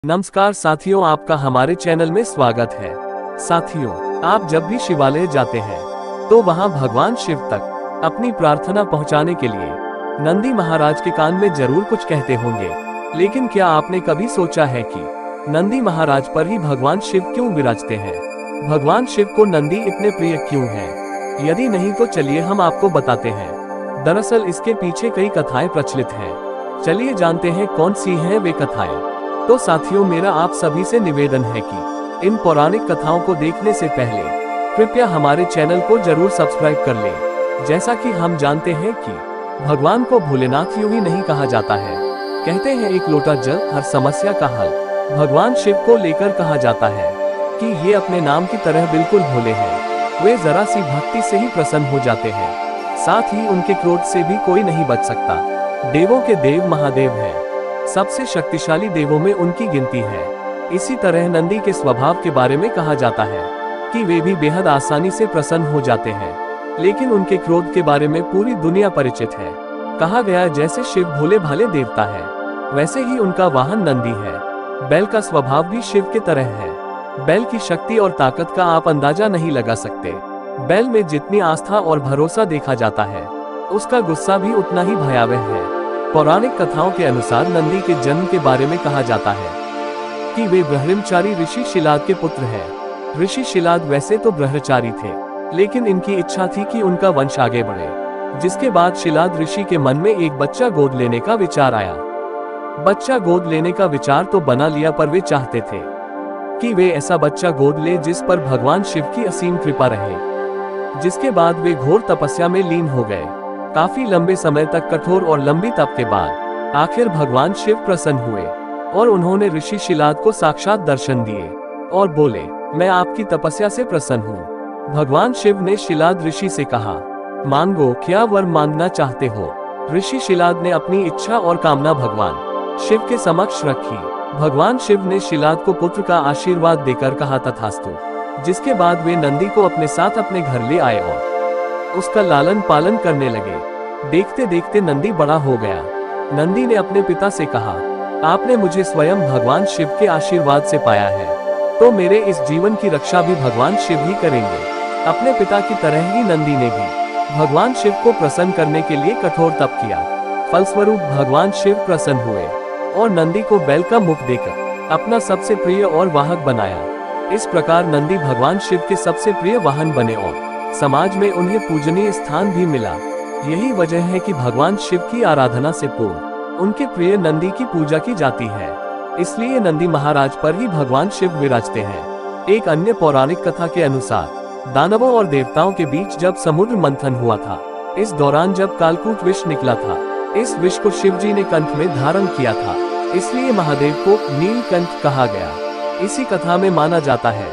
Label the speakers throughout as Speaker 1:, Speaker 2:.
Speaker 1: नमस्कार साथियों, आपका हमारे चैनल में स्वागत है। साथियों, आप जब भी शिवालय जाते हैं तो वहां भगवान शिव तक अपनी प्रार्थना पहुंचाने के लिए नंदी महाराज के कान में जरूर कुछ कहते होंगे। लेकिन क्या आपने कभी सोचा है कि नंदी महाराज पर ही भगवान शिव क्यों विराजते हैं? भगवान शिव को नंदी इतने प्रिय क्यों हैं? यदि नहीं तो चलिए हम आपको बताते हैं। दरअसल इसके पीछे कई कथाएं प्रचलित हैं। चलिए जानते हैं कौन सी हैं वे कथाएं। तो साथियों, मेरा आप सभी से निवेदन है कि इन पौराणिक कथाओं को देखने से पहले कृपया हमारे चैनल को जरूर सब्सक्राइब कर लें। जैसा कि हम जानते हैं कि भगवान को भोलेनाथ यूं ही नहीं कहा जाता है। कहते हैं एक लोटा जल हर समस्या का हल। भगवान शिव को लेकर कहा जाता है कि ये अपने नाम की तरह बिल्कुल भोले हैं। वे जरा सी भक्ति से ही प्रसन्न हो जाते हैं। साथ ही उनके क्रोध से भी कोई नहीं बच सकता। देवों के देव महादेव हैं। सबसे शक्तिशाली देवों में उनकी गिनती है। इसी तरह नंदी के स्वभाव के बारे में कहा जाता है कि वे भी बेहद आसानी से प्रसन्न हो जाते हैं। लेकिन उनके क्रोध के बारे में पूरी दुनिया परिचित है। कहा गया जैसे शिव भोले भाले देवता है, वैसे ही उनका वाहन नंदी है। बैल का स्वभाव भी शिव की तरह है। बैल की शक्ति और ताकत का आप अंदाजा नहीं लगा सकते। बैल में जितनी आस्था और भरोसा देखा जाता है, उसका गुस्सा भी उतना ही भयावह है। पौराणिक कथाओं के अनुसार नंदी के जन्म के बारे में कहा जाता है कि वे ब्रह्मचारी ऋषि शिलाद के पुत्र हैं। ऋषि शिलाद वैसे तो ब्रह्मचारी थे, लेकिन इनकी इच्छा थी कि उनका वंश आगे बढ़े। जिसके बाद शिलाद ऋषि के मन में एक बच्चा गोद लेने का विचार आया। बच्चा गोद लेने का विचार तो बना लिया, पर वे चाहते थे कि वे ऐसा बच्चा गोद ले जिस पर भगवान शिव की असीम कृपा रहे। जिसके बाद वे घोर तपस्या में लीन हो गए। काफी लंबे समय तक कठोर और लंबी तप के बाद आखिर भगवान शिव प्रसन्न हुए और उन्होंने ऋषि शिलाद को साक्षात दर्शन दिए और बोले, मैं आपकी तपस्या से प्रसन्न हूँ। भगवान शिव ने शिलाद ऋषि से कहा, मांगो, क्या वर मांगना चाहते हो? ऋषि शिलाद ने अपनी इच्छा और कामना भगवान शिव के समक्ष रखी। भगवान शिव ने शिलाद को पुत्र का आशीर्वाद देकर कहा, तथास्तु। जिसके बाद वे नंदी को अपने साथ अपने घर ले आए और उसका लालन पालन करने लगे। देखते देखते नंदी बड़ा हो गया। नंदी ने अपने पिता से कहा, आपने मुझे स्वयं भगवान शिव के आशीर्वाद से पाया है, तो मेरे इस जीवन की रक्षा भी भगवान शिव ही करेंगे। अपने पिता की तरह ही नंदी ने भी भगवान शिव को प्रसन्न करने के लिए कठोर तप किया। फलस्वरूप भगवान शिव प्रसन्न हुए और नंदी को बैल का मुख देकर अपना सबसे प्रिय और वाहक बनाया। इस प्रकार नंदी भगवान शिव के सबसे प्रिय वाहन बने और समाज में उन्हें पूजनीय स्थान भी मिला। यही वजह है कि भगवान शिव की आराधना से पूर्व उनके प्रिय नंदी की पूजा की जाती है। इसलिए नंदी महाराज पर ही भगवान शिव विराजते हैं। एक अन्य पौराणिक कथा के अनुसार दानवों और देवताओं के बीच जब समुद्र मंथन हुआ था, इस दौरान जब कालकूट विष निकला था, इस विष को शिव जी ने कंठ में धारण किया था। इसलिए महादेव को नीलकंठ कहा गया। इसी कथा में माना जाता है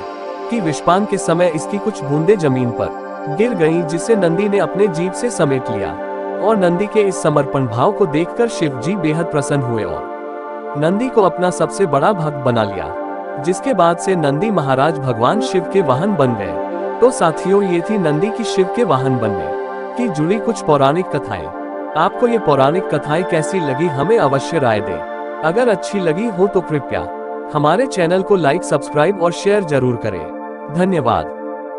Speaker 1: कि विषपान के समय इसकी कुछ बूंदें जमीन पर गिर गईं, जिसे नंदी ने अपने जीभ से समेट लिया और नंदी के इस समर्पण भाव को देखकर शिव जी बेहद प्रसन्न हुए और नंदी को अपना सबसे बड़ा भक्त बना लिया। जिसके बाद से नंदी महाराज भगवान शिव के वाहन बन गए। तो साथियों, ये थी नंदी की शिव के वाहन बनने की जुड़ी कुछ पौराणिक कथाएं। आपको ये पौराणिक कथाएं कैसी लगी, हमें अवश्य राय दें। अगर अच्छी लगी हो तो कृपया हमारे चैनल को लाइक, सब्सक्राइब और शेयर जरूर करें। धन्यवाद।